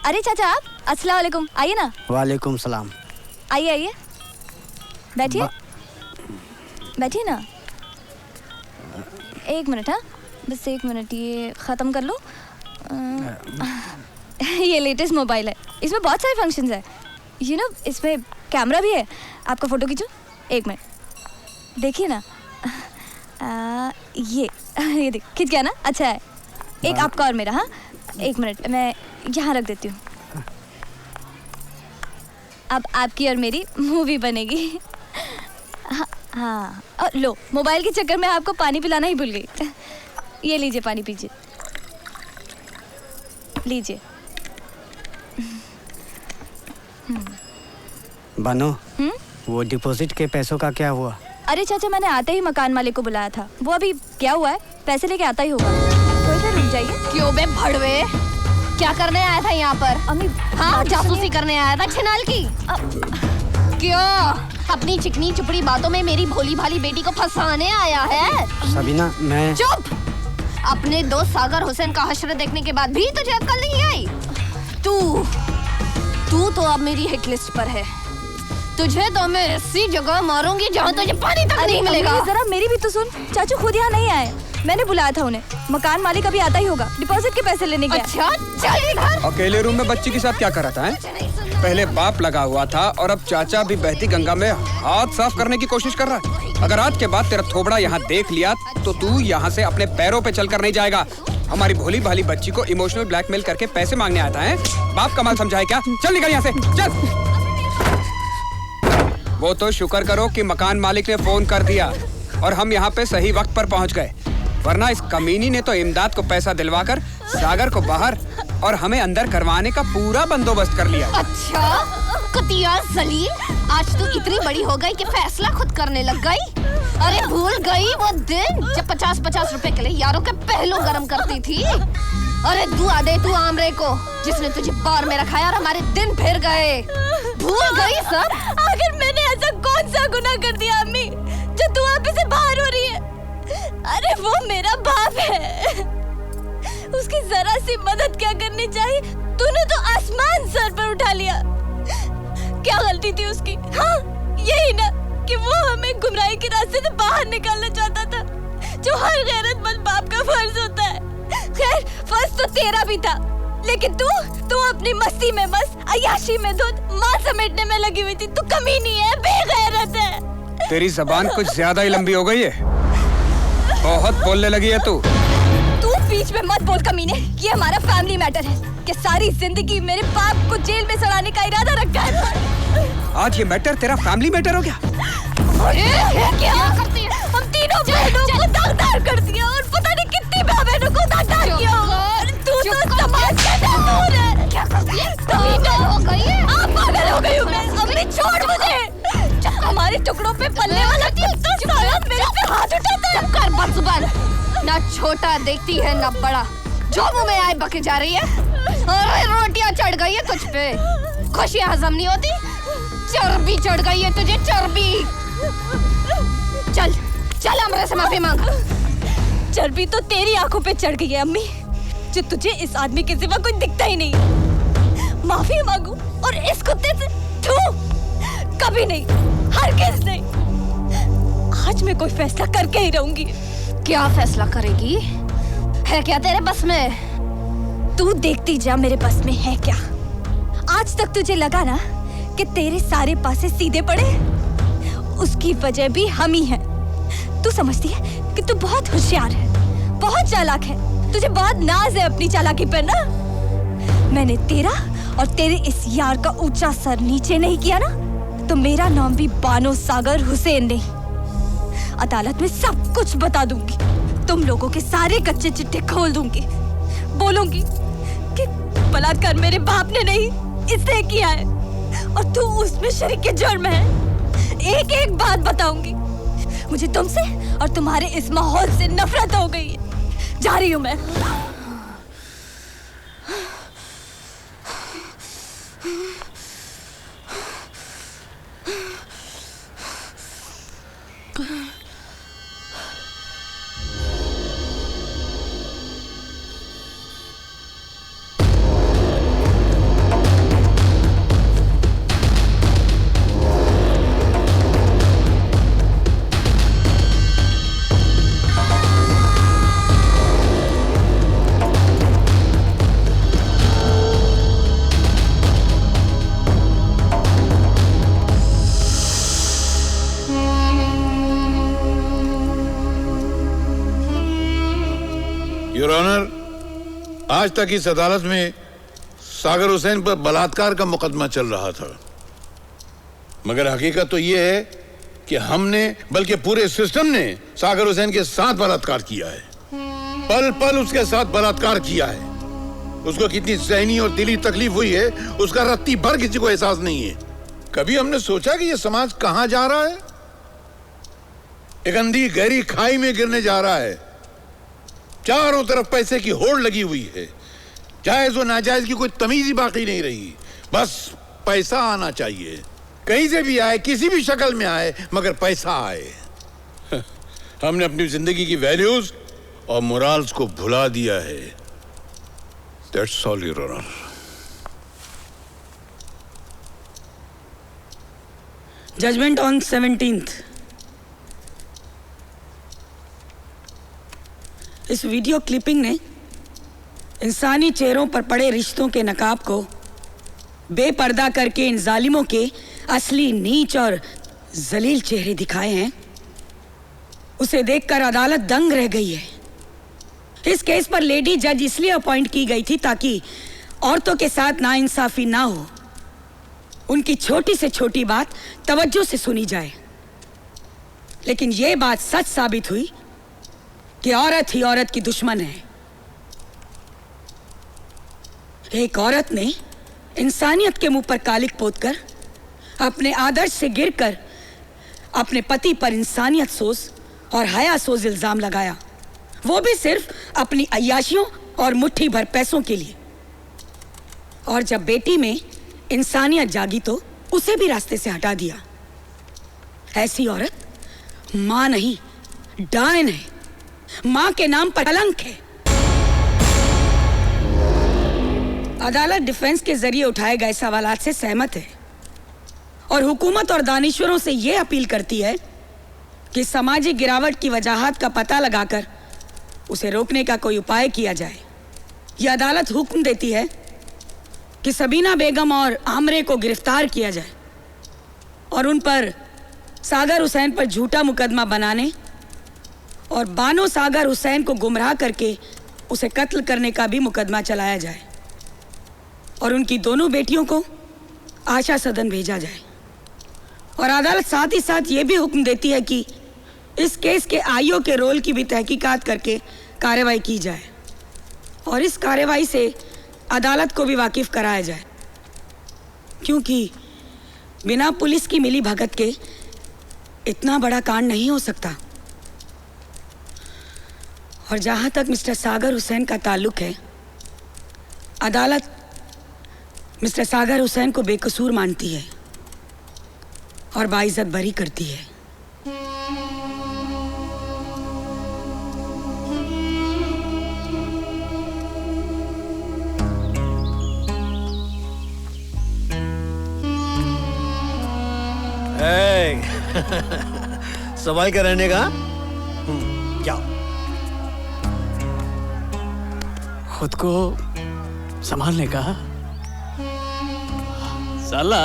अरे चाचा आप, अस्सलाम वालेकुम, आइए ना। वालेकुम सलाम। आइए आइए, बैठिए बैठिए ना। एक मिनट, हाँ बस एक मिनट, ये ख़त्म कर लो। ये लेटेस्ट मोबाइल है, इसमें बहुत सारे फंक्शंस है। यू नो इसमें कैमरा भी है, आपका फ़ोटो खींचो। एक मिनट देखिए ना। ये देख, खींच गया ना, अच्छा है। एक आपका और मेरा, हाँ एक मिनट मैं यहाँ रख देती हूँ। अब आपकी और मेरी मूवी बनेगी। हाँ लो, मोबाइल के चक्कर में आपको पानी पिलाना ही भूल गई। ये लीजिए पानी पीजिए, लीजिए। बानो, वो डिपॉजिट के पैसों का क्या हुआ? अरे चाचा मैंने आते ही मकान मालिक को बुलाया था, वो अभी क्या हुआ है, पैसे लेके आता ही होगा। थोड़ी देर रुक जाइए। क्यों बे भड़वे, क्या करने आया था यहाँ पर? अम्मी हाँ जासूसी करने आया था छिनाल की? क्यों अपनी चिकनी चुपड़ी बातों में मेरी भोली भाली बेटी को फंसाने आया है? सबीना मैं... चुप! अपने दोस्त सागर हुसैन का हश्र देखने के बाद भी तुझे अक्ल नहीं आई? तू तो अब मेरी हिट लिस्ट पर है। तुझे तो मैं ऐसी जगह मारूंगी जहाँ तुझे पानी तक नहीं मिलेगा। जरा मेरी भी तो सुन, चाचू खुद यहाँ नहीं आए, मैंने बुलाया था उन्हें। मकान मालिक अभी आता ही होगा, डिपॉजिट के पैसे लेने गया। अच्छा चल इधर। अकेले रूम में बच्ची के साथ क्या कर रहा था है? पहले बाप लगा हुआ था और अब चाचा भी बहती गंगा में हाथ साफ करने की कोशिश कर रहा है। अगर आज के बाद तेरा थोबड़ा यहाँ देख लिया तो तू यहाँ से अपने पैरों पे चलकर नहीं जाएगा। हमारी भोली भाली बच्ची को इमोशनल ब्लैकमेल करके पैसे मांगने आता है। बाप का माल समझा है क्या? चल निकल यहाँ से, चल। वो तो शुक्र करो कि मकान मालिक ने फोन कर दिया और हम यहाँ पे सही वक्त पर पहुँच गए, वरना इस कमीनी ने तो इमदाद को पैसा दिलवाकर सागर को बाहर और हमें अंदर करवाने का पूरा बंदोबस्त कर लिया। अच्छा कुतिया जलील, आज तू इतनी बड़ी हो गई कि फैसला खुद करने लग गई। अरे भूल गई वो दिन जब 50-50 रुपए के लिए यारों के पहलू गरम करती थी? अरे दुआ दे तू आमरे को जिसने तुझे बार में रखाया और हमारे दिन फिर गए। भूल गई सब? आखिर मैंने ऐसा कौन सा गुनाह कर दिया अम्मी जो तू आप से बाहर हो रही है? अरे वो मेरा बाप है, उसकी जरा सी मदद क्या करनी चाहिए, तूने तो आसमान सर पर उठा लिया। क्या गलती थी उसकी? हाँ यही ना कि वो हमें गुमराही के रास्ते से बाहर निकालना चाहता था, जो हर गैरतमंद बाप का फर्ज होता है। खैर फर्ज तो तेरा भी था, लेकिन तू अपनी मस्ती में मस्त, अय्याशी में धुत, माल समेटने में लगी हुई थी। तू कमीनी है, बेगैरत है। तेरी जबान कुछ ज्यादा ही लंबी हो गई है, बहुत बोलने लगी है तू। तू बीच में मत बोल कमीने, ये हमारा फैमिली मैटर है कि सारी जिंदगी मेरे बाप को जेल में सड़ाने का इरादा रखा है। आज ये मैटर तेरा फैमिली मैटर हो गया? क्या करती है? हम तीनों बहनों को दागदार कर दिया और पता नहीं कितनी बहनों को दागदार किया। तू तो समाज का नूर है। क्या करती है? पागल हो गई है? आप पागल हो गई हो मैं? अम्मी छोड़ मुझे। हमारे टुकड़ों पे पलने वाला कुत्ता साला मेरे पे हाथ उठाता है। चुप कर बदजुबान, ना छोटा देखती है ना बड़ा, जो मुंह में आए बके जा रही है। अरे रोटियां चढ़ गई है तुझ पे, खुशियां हजम नहीं होती, चर्बी चढ़ गई है तुझे, चर्बी। चल चल हमरे से माफी मांग। चर्बी तो तेरी आंखों पे चढ़ गई है अम्मी, जो तुझे इस आदमी के सिवा कोई दिखता ही नहीं। माफी मांगू और इस कुत्ते से? कभी नहीं, हरगिज़ नहीं। आज मैं कोई फैसला करके ही रहूंगी। क्या फैसला करेगी? है क्या तेरे बस में? तू देखती जा मेरे बस में है क्या। आज तक तुझे लगा ना कि तेरे सारे पासे सीधे पड़े, उसकी वजह भी हम ही हैं। तू समझती है कि तू बहुत होशियार है, बहुत चालाक है, तुझे बहुत नाज है अपनी चालाकी पर ना। मैंने तेरा और तेरे इस यार का ऊंचा सर नीचे नहीं किया ना, तो मेरा नाम भी बानो सागर हुसैन नहीं। अदालत में सब कुछ बता दूंगी, तुम लोगों के सारे कच्चे चिट्ठे खोल दूंगी, बोलूंगी कि बलात्कार मेरे बाप ने नहीं इसने किया है और तू उसमें शरीक के जुर्म है। एक एक बात बताऊंगी। मुझे तुमसे और तुम्हारे इस माहौल से नफरत हो गई है। जा रही हूं मैं। ऑनर, आज तक इस अदालत में सागर हुसैन पर बलात्कार का मुकदमा चल रहा था, मगर हकीकत तो यह है कि हमने, बल्कि पूरे सिस्टम ने सागर हुसैन के साथ बलात्कार किया है। पल पल उसके साथ बलात्कार किया है। उसको कितनी ज़हनी और दिली तकलीफ हुई है, उसका रत्ती भर किसी को एहसास नहीं है। कभी हमने सोचा कि यह समाज कहां जा रहा है? एक अंधी गहरी खाई में गिरने जा रहा है। चारों तरफ पैसे की होड़ लगी हुई है। जायज और नाजायज की कोई तमीज ही बाकी नहीं रही। बस पैसा आना चाहिए, कहीं से भी आए, किसी भी शक्ल में आए, मगर पैसा आए। हमने अपनी जिंदगी की वैल्यूज और मोरल्स को भुला दिया है। That's all your honour. Judgment on 17th। इस वीडियो क्लिपिंग ने इंसानी चेहरों पर पड़े रिश्तों के नकाब को बेपर्दा करके इन जालिमों के असली नीच और जलील चेहरे दिखाए हैं। उसे देखकर अदालत दंग रह गई है। इस केस पर लेडी जज इसलिए अपॉइंट की गई थी ताकि औरतों के साथ नाइंसाफी ना हो, उनकी छोटी से छोटी बात तवज्जो से सुनी जाए। लेकिन यह बात सच साबित हुई कि औरत ही औरत की दुश्मन है। एक औरत ने इंसानियत के मुंह पर कालिक पोतकर अपने आदर्श से गिरकर अपने पति पर इंसानियत सोज और हया सोज इल्जाम लगाया, वो भी सिर्फ अपनी अय्याशियों और मुट्ठी भर पैसों के लिए। और जब बेटी में इंसानियत जागी तो उसे भी रास्ते से हटा दिया। ऐसी औरत मां नहीं, डायन है। मां के नाम पर कलंक है। अदालत डिफेंस के जरिए उठाए गए सवालात से सहमत है और हुकूमत और दानिश्वरों से यह अपील करती है कि सामाजिक गिरावट की वजहात का पता लगाकर उसे रोकने का कोई उपाय किया जाए। यह अदालत हुक्म देती है कि सबीना बेगम और आमरे को गिरफ्तार किया जाए और उन पर सागर हुसैन पर झूठा मुकदमा बनाने और बानो सागर हुसैन को गुमराह करके उसे कत्ल करने का भी मुकदमा चलाया जाए और उनकी दोनों बेटियों को आशा सदन भेजा जाए। और अदालत साथ ही साथ ये भी हुक्म देती है कि इस केस के आईओ के रोल की भी तहकीकात करके कार्रवाई की जाए और इस कार्रवाई से अदालत को भी वाकिफ कराया जाए, क्योंकि बिना पुलिस की मिली भगत के इतना बड़ा कांड नहीं हो सकता। और जहां तक मिस्टर सागर हुसैन का ताल्लुक है, अदालत मिस्टर सागर हुसैन को बेकसूर मानती है और बाइज्जत बरी करती है। संभाल के रहने का। जाओ, खुद को संभालने का। साला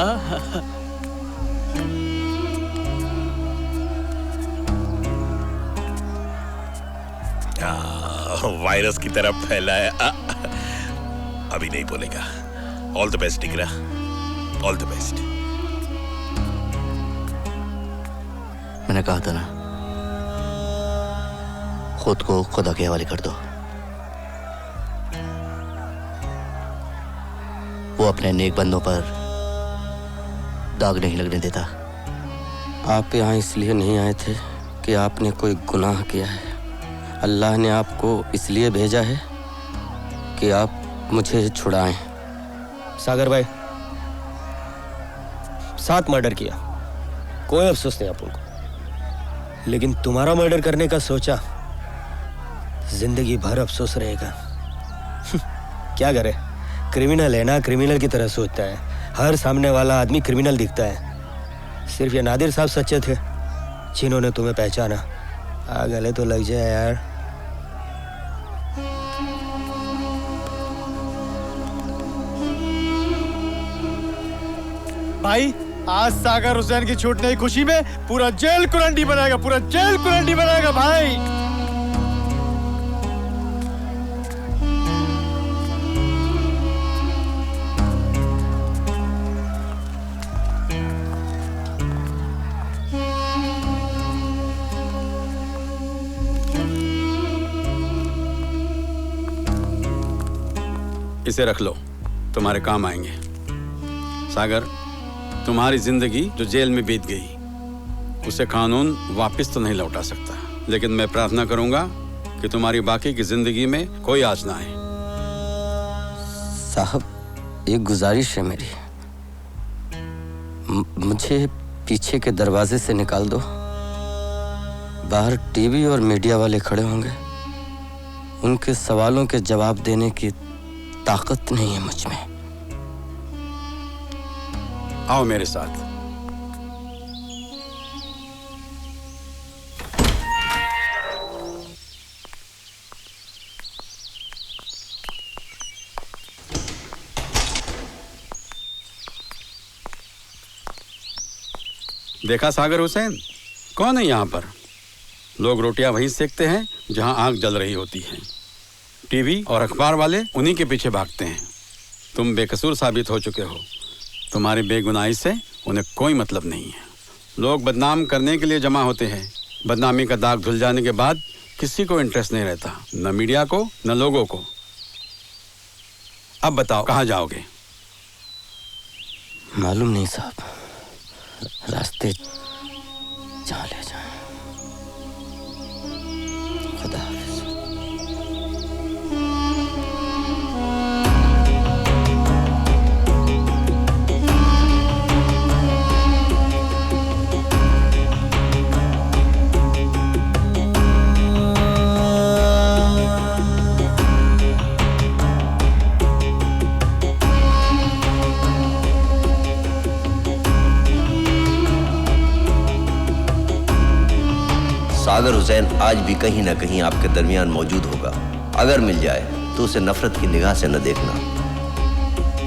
वायरस की तरफ फैला है। अभी नहीं बोलेगा। All the best Tikra, all the best. मैंने कहा था ना, खुद को खुदा के हवाले कर दो। वो अपने नेक बंदों पर दाग नहीं लगने देता। आप यहाँ इसलिए नहीं आए थे कि आपने कोई गुनाह किया है। अल्लाह ने आपको इसलिए भेजा है कि आप मुझे छुड़ाएं। सागर भाई, 7 मर्डर किया, कोई अफसोस नहीं आप लोगों को, लेकिन तुम्हारा मर्डर करने का सोचा, जिंदगी भर अफसोस रहेगा। क्या करे, क्रिमिनल है ना, क्रिमिनल की तरह सोचता है। हर सामने वाला आदमी क्रिमिनल दिखता है। सिर्फ ये नादिर साहब सच्चे थे जिन्होंने तुम्हें पहचाना। गले तो लग जाए यार। भाई, आज सागर हुसैन की छूटने की खुशी में पूरा जेल कुरंडी बनाएगा, पूरा जेल कुरंडी बनाएगा भाई। इसे रख लो, तुम्हारे काम आएंगे। सागर, तुम्हारी जिंदगी जो जेल में बीत गई उसे कानून वापस तो नहीं लौटा सकता, लेकिन मैं प्रार्थना करूंगा कि तुम्हारी बाकी की जिंदगी में कोई आँच ना आए। साहब, एक गुजारिश है मेरी, मुझे पीछे के दरवाजे से निकाल दो। बाहर टीवी और मीडिया वाले खड़े होंगे, उनके सवालों के जवाब देने की ताकत नहीं है मुझ में। आओ मेरे साथ। देखा सागर हुसैन, कौन है यहाँ पर? लोग रोटियां वहीं सेकते हैं जहां आग जल रही होती है। टीवी और अखबार वाले उन्हीं के पीछे भागते हैं। तुम बेकसूर साबित हो चुके हो। तुम्हारी बेगुनाही से उन्हें कोई मतलब नहीं है। लोग बदनाम करने के लिए जमा होते हैं। बदनामी का दाग धुल जाने के बाद किसी को इंटरेस्ट नहीं रहता, न मीडिया को न लोगों को। अब बताओ कहाँ जाओगे? मालूम नहीं साहब, रास्ते जहाँ ले जाएं। खुदा हाफिज। सागर हुसैन आज भी कहीं ना कहीं आपके दरमियान मौजूद होगा। अगर मिल जाए तो उसे नफरत की निगाह से न देखना।